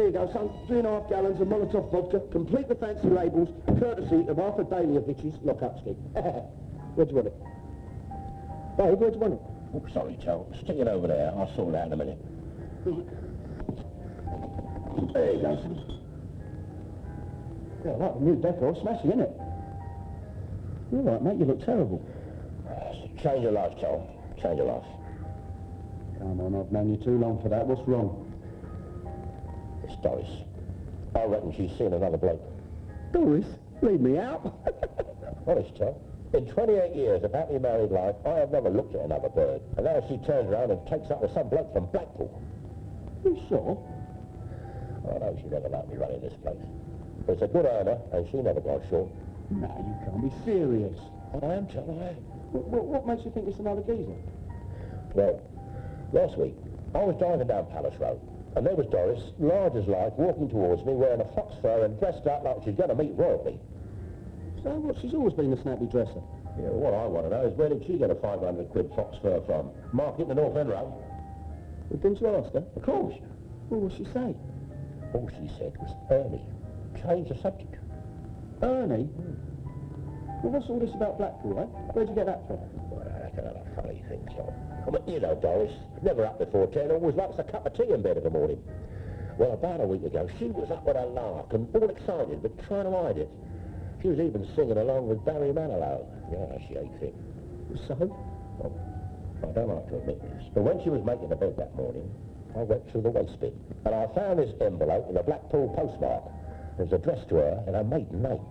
There you go, son. 3.5 gallons of Molotov vodka. Complete the fancy labels, courtesy of Arthur Daliovich's lock-up stick. Where'd you want it? Dave, where'd you want it? Oh, sorry, Joe. Stick it over there. I'll sort it out in a minute. There you go, son. Yeah, like the new decor. Smashing, isn't it? You're right, mate. You look terrible. Change your life, Joe. Change your life. Come on, I've known you too long for that. What's wrong? It's Doris. I reckon she's seen another bloke. Doris? Leave me out. Honest, Joe. In 28 years of happily married life, I have never looked at another bird. And now she turns around and takes up with some bloke from Blackpool. You sure? I know she never liked me running this place. But it's a good earner, and she never got short. No, you can't be serious. I am, Joe, I am. What makes you think it's another geezer? Well, last week, I was driving down Palace Road, and there was Doris, large as life, walking towards me wearing a fox fur and dressed up like she's going to meet royalty. So what? She's always been a snappy dresser. Yeah, what I want to know is where did she get a 500 quid fox fur from? Market in the North End Road? Well, didn't you ask her? Of course. Well, what'd she say? All she said was Ernie. Change the subject. Ernie? Well, what's all this about Blackpool, eh? Where'd you get that from? Well, that's another funny thing, Joe. I mean, you know Doris, never up before 10, always likes a cup of tea in bed in the morning. Well, about a week ago, she was up with a lark and all excited, but trying to hide it. She was even singing along with Barry Manilow. Yeah, she ate it. So? Well, I don't like to admit this, but when she was making the bed that morning, I went through the waste bin, and I found this envelope with a Blackpool postmark. It was addressed to her in her maiden name.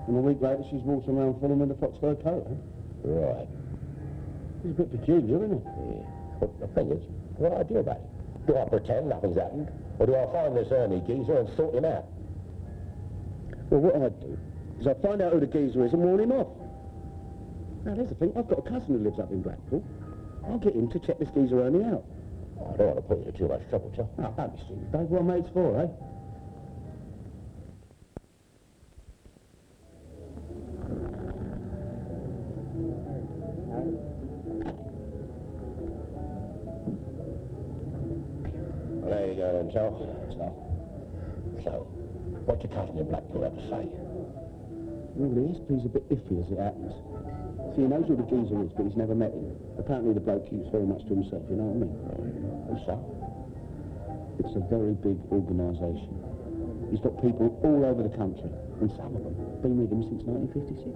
And a week later, she's walking around Fulham with a fox fur coat, eh? Right. It's a bit peculiar, isn't it? Yeah. Well, the thing is, what do I do about it? Do I pretend nothing's happened? Or do I find this Ernie geezer and sort him out? Well, what I'd do is I'd find out who the geezer is and warn him off. Now, there's the thing. I've got a cousin who lives up in Blackpool. I'll get him to check this geezer Ernie out. I don't want to put you in too much trouble, Joe. Oh, don't be stupid, Dave. What are mates for, eh? Well, there you go then, Joe. So, what's your cousin in Blackpool have to say? Well, the SP's a bit iffy as it happens. See, he knows who the geezer is, but he's never met him. Apparently the bloke keeps very much to himself, you know what I mean? So? It's a very big organisation. He's got people all over the country, and some of them have been with him since 1956.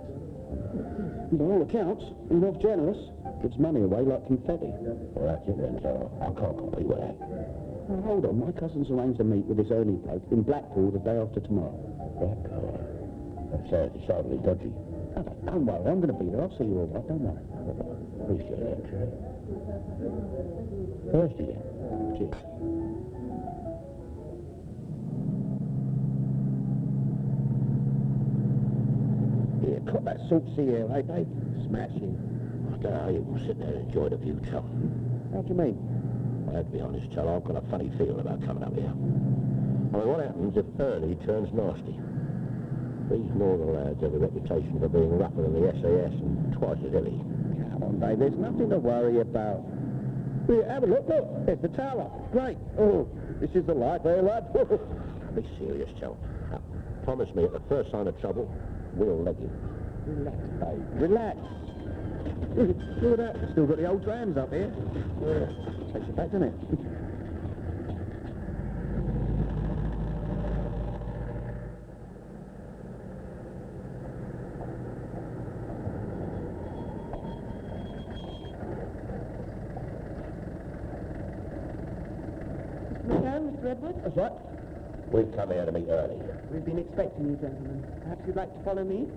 And by all accounts, he's not generous. Gives money away like confetti. Well, that's it then, Joe. I can't compete with that. Now, hold on, my cousin's arranged a meet with this Ernie bloke in Blackpool the day after tomorrow. That sounds decidedly dodgy. Oh, don't worry, I'm going to be there. I'll see you all right, don't worry. Appreciate that, Joe. Thirsty then? Cheers. Yeah, cut that salt sea air, eh, Dave? Smashing. I don't know how you can sit there and enjoy the view, Joe. How do you mean? I have to be honest, Joe, I've got a funny feeling about coming up here. I mean, what happens if Ernie turns nasty? These northern lads have a reputation for being rougher than the SAS and twice as hilly. Come on, Dave, there's nothing to worry about. Here, have a look, look, it's the tower. Great. Oh, this is the light there, lad. Be serious, Joe. Now, promise me at the first sign of trouble, we'll leg you. Relax, Dave, relax. Look at that, still got the old trams up here. Yeah, takes you back, doesn't it? Mr. Edwards? That's right. We've come here to meet Ernie. We've been expecting you, gentlemen. Perhaps you'd like to follow me?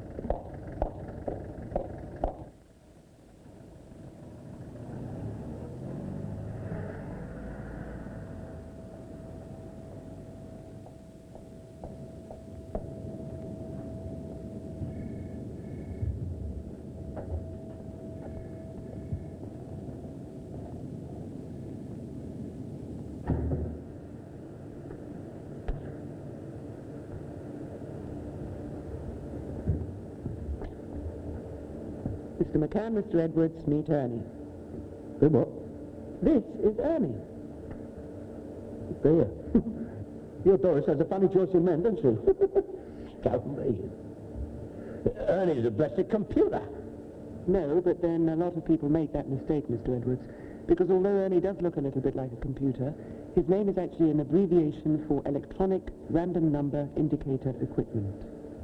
Mr. McCann, Mr. Edwards, meet Ernie. Who what? This is Ernie. Beer. Your Doris has a funny choice in men, doesn't she? Go me. Ernie's a blessed computer. No, but then a lot of people make that mistake, Mr. Edwards, because although Ernie does look a little bit like a computer, his name is actually an abbreviation for Electronic Random Number Indicator Equipment.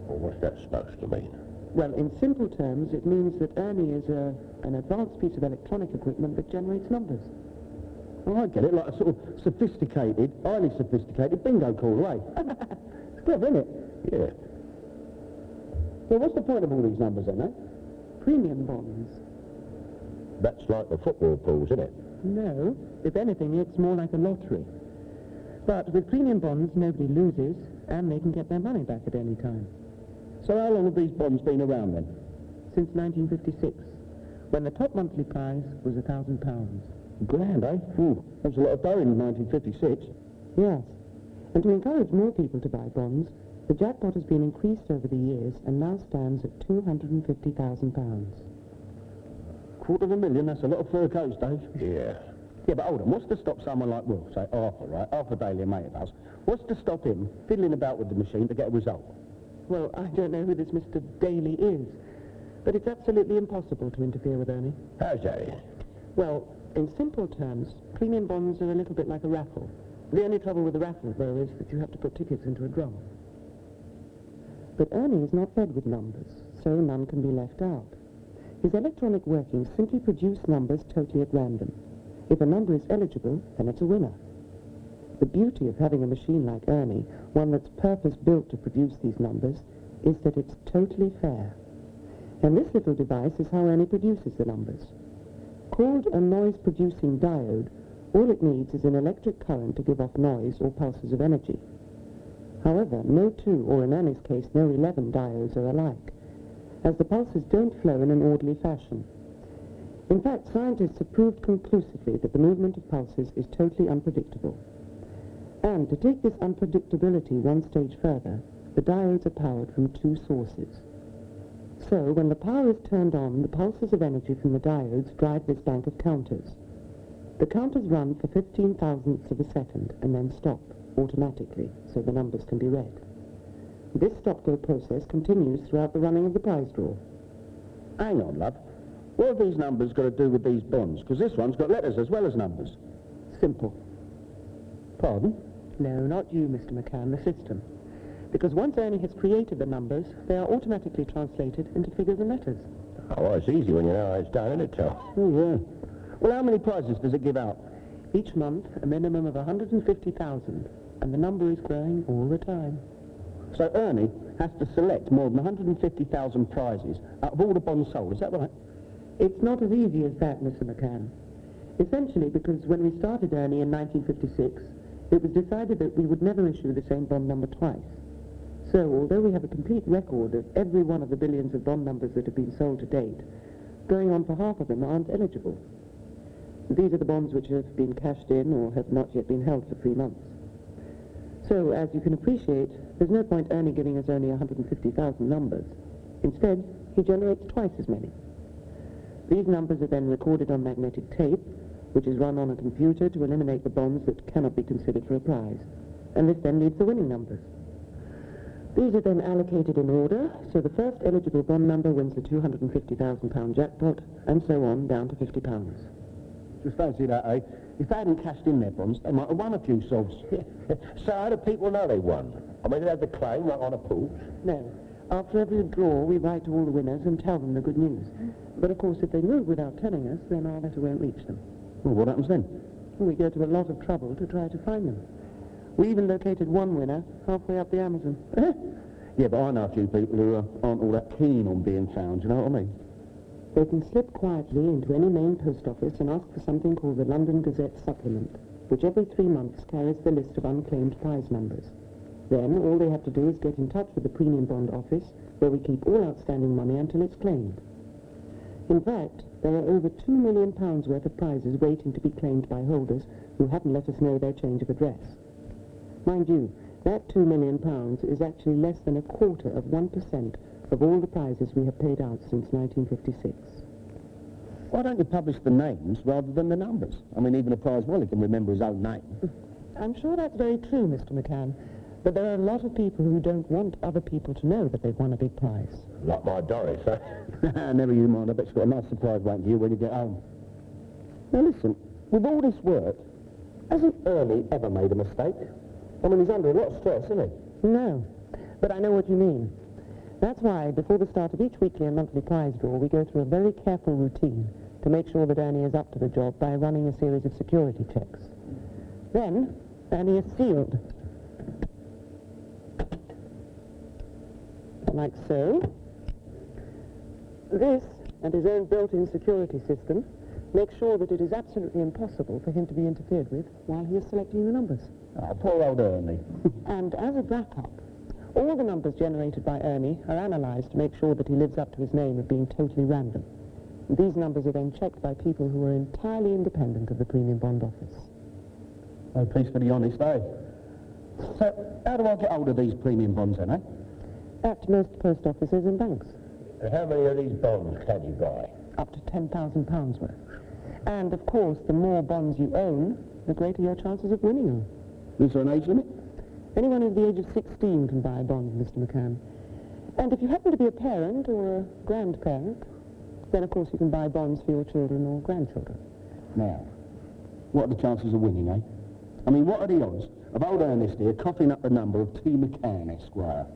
Well, what's that supposed to mean? Well, in simple terms, it means that Ernie is an advanced piece of electronic equipment that generates numbers. Oh, I get it, like a sort of sophisticated, highly sophisticated bingo call, eh? It's clever, isn't it? Yeah. Well, what's the point of all these numbers, then, eh? Premium bonds. That's like the football pools, isn't it? No, if anything, it's more like a lottery. But with premium bonds, nobody loses, and they can get their money back at any time. So how long have these bonds been around, then? Since 1956, when the top monthly prize was £1,000. Grand, eh? Ooh, that was a lot of dough in 1956. Yes. And to encourage more people to buy bonds, the jackpot has been increased over the years and now stands at £250,000. $250,000, that's a lot of fur coats, Dave. Yeah. Yeah, but hold on, what's to stop someone like Will, say Arthur, right? Arthur Daly, a mate of ours. What's to stop him fiddling about with the machine to get a result? Well, I don't know who this Mr. Daly is, but it's absolutely impossible to interfere with Ernie. How's that? Well, in simple terms, premium bonds are a little bit like a raffle. The only trouble with a raffle, though, is that you have to put tickets into a drum. But Ernie is not fed with numbers, so none can be left out. His electronic workings simply produce numbers totally at random. If a number is eligible, then it's a winner. The beauty of having a machine like Ernie, one that's purpose-built to produce these numbers, is that it's totally fair. And this little device is how Ernie produces the numbers. Called a noise-producing diode, all it needs is an electric current to give off noise or pulses of energy. However, no two, or in Ernie's case, no 11 diodes are alike, as the pulses don't flow in an orderly fashion. In fact, scientists have proved conclusively that the movement of pulses is totally unpredictable. And to take this unpredictability one stage further, the diodes are powered from two sources. So, when the power is turned on, the pulses of energy from the diodes drive this bank of counters. The counters run for 15 thousandths of a second and then stop automatically, so the numbers can be read. This stop-go process continues throughout the running of the prize draw. Hang on, love. What have these numbers got to do with these bonds? Because this one's got letters as well as numbers. Simple. Pardon? No, not you, Mr. McCann, the system. Because once Ernie has created the numbers, they are automatically translated into figures and letters. Oh, well, it's easy when you know how it's done, isn't it, Tom? Oh, yeah. Well, how many prizes does it give out? Each month, a minimum of 150,000, and the number is growing all the time. So Ernie has to select more than 150,000 prizes out of all the bonds sold, is that right? It's not as easy as that, Mr. McCann. Essentially because when we started Ernie in 1956, it was decided that we would never issue the same bond number twice. So, although we have a complete record of every one of the billions of bond numbers that have been sold to date, going on for half of them aren't eligible. These are the bonds which have been cashed in or have not yet been held for 3 months. So, as you can appreciate, there's no point Ernie giving us only 150,000 numbers. Instead, he generates twice as many. These numbers are then recorded on magnetic tape, which is run on a computer to eliminate the bonds that cannot be considered for a prize. And this then leaves the winning numbers. These are then allocated in order, so the first eligible bond number wins the £250,000 jackpot, and so on down to £50. Just fancy that, eh? If they hadn't cashed in their bonds, they might have won a few sobs. So how do people know they won? I mean, they have the claim right on a pool. No. After every draw, we write to all the winners and tell them the good news. But of course, if they move without telling us, then our letter won't reach them. Well, what happens then? We go to a lot of trouble to try to find them. We even located one winner halfway up the Amazon. Yeah, but I know a few people who aren't all that keen on being found, you know what I mean? They can slip quietly into any main post office and ask for something called the London Gazette Supplement, which every 3 months carries the list of unclaimed prize numbers. Then all they have to do is get in touch with the Premium Bond Office, where we keep all outstanding money until it's claimed. In fact, there are over £2 million worth of prizes waiting to be claimed by holders who haven't let us know their change of address. Mind you, that £2 million is actually less than 1/4% of all the prizes we have paid out since 1956. Why don't you publish the names rather than the numbers? I mean, even a prize winner can remember his own name. I'm sure that's very true, Mr. McCann. But there are a lot of people who don't want other people to know that they've won a big prize. Like my Doris, eh? Never you mind, I bet you've got a nice surprise waiting for you when you get home. Now listen, with all this work, hasn't Ernie ever made a mistake? I mean, he's under a lot of stress, isn't he? No, but I know what you mean. That's why, before the start of each weekly and monthly prize draw, we go through a very careful routine to make sure that Ernie is up to the job by running a series of security checks. Then, Ernie is sealed. Like so. This, and his own built-in security system, makes sure that it is absolutely impossible for him to be interfered with while he is selecting the numbers. Oh, poor old Ernie. And as a wrap-up, all the numbers generated by Ernie are analysed to make sure that he lives up to his name of being totally random. And these numbers are then checked by people who are entirely independent of the Premium Bond Office. No peace for the honest, eh? So, how do I get hold of these premium bonds then, eh? At most post offices and banks. And how many of these bonds can you buy? Up to £10,000 worth. And, of course, the more bonds you own, the greater your chances of winning them. Is there an age limit? Anyone over the age of 16 can buy a bond, Mr. McCann. And if you happen to be a parent or a grandparent, then, of course, you can buy bonds for your children or grandchildren. Now, what are the chances of winning, eh? I mean, what are the odds of old Ernest here coughing up the number of T. McCann, Esquire?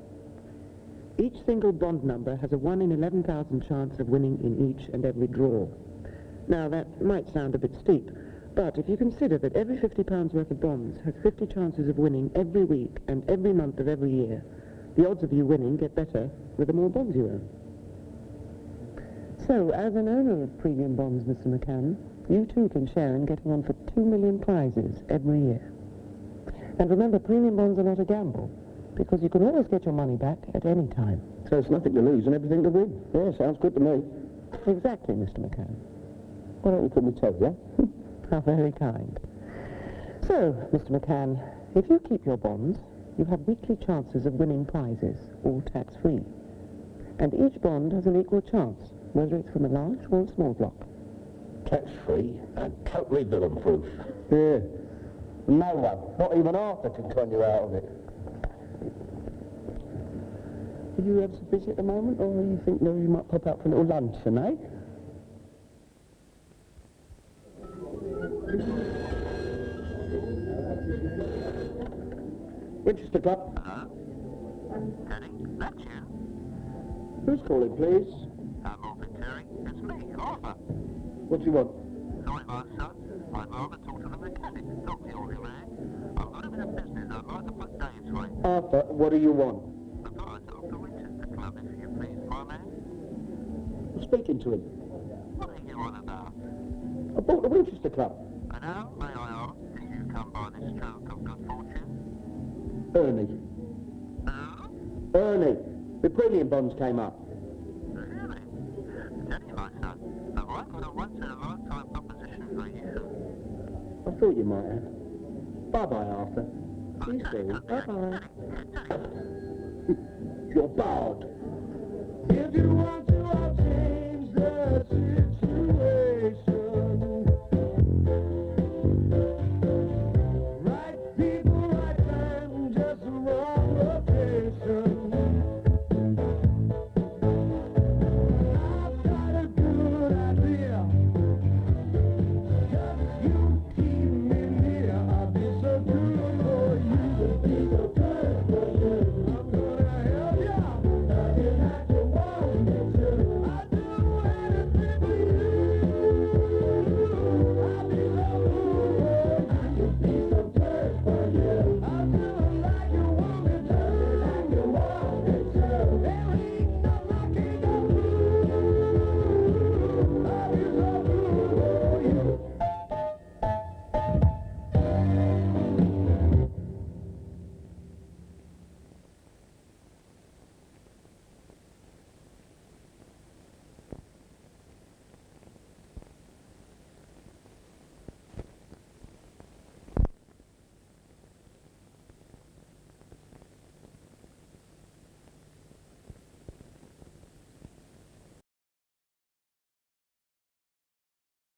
Each single bond number has a 1 in 11,000 chance of winning in each and every draw. Now, that might sound a bit steep, but if you consider that every £50 worth of bonds has 50 chances of winning every week and every month of every year, the odds of you winning get better with the more bonds you own. So, as an owner of premium bonds, Mr. McCann, you too can share in getting on for 2 million prizes every year. And remember, premium bonds are not a gamble, because you can always get your money back at any time. So it's nothing to lose and everything to win. Yeah, sounds good to me. Exactly, Mr. McCann. Why don't you put me tell you? How very kind. So, Mr. McCann, if you keep your bonds, you have weekly chances of winning prizes, all tax-free. And each bond has an equal chance, whether it's from a large or a small block. Tax-free and totally villain-proof. Yeah. No one, not even Arthur, can con you out of it. Are you ever so busy at the moment, or you think, no, you might pop out for a little luncheon, eh? Winchester Club. Danny, that's you. Who's calling, please? I'm over Terry. It's me, Arthur. What do you want? Sorry, my son. I'd rather talk to the mechanic, not the old man. I've got a bit of business I'd like to put down to him. Arthur, what do you want? The price of the Winchester Club, if you please, my man. I'm speaking to him. What are you on about? I bought the Winchester Club. And how, may I ask, did you come by this stroke of good fortune? Ernie. Oh? Ernie. The premium bonds came up. Really? Tell you, my son, have I got a once-in-a-lifetime proposition for you? I thought you might have. Bye-bye, Arthur. See you soon. Bye-bye. You're barred.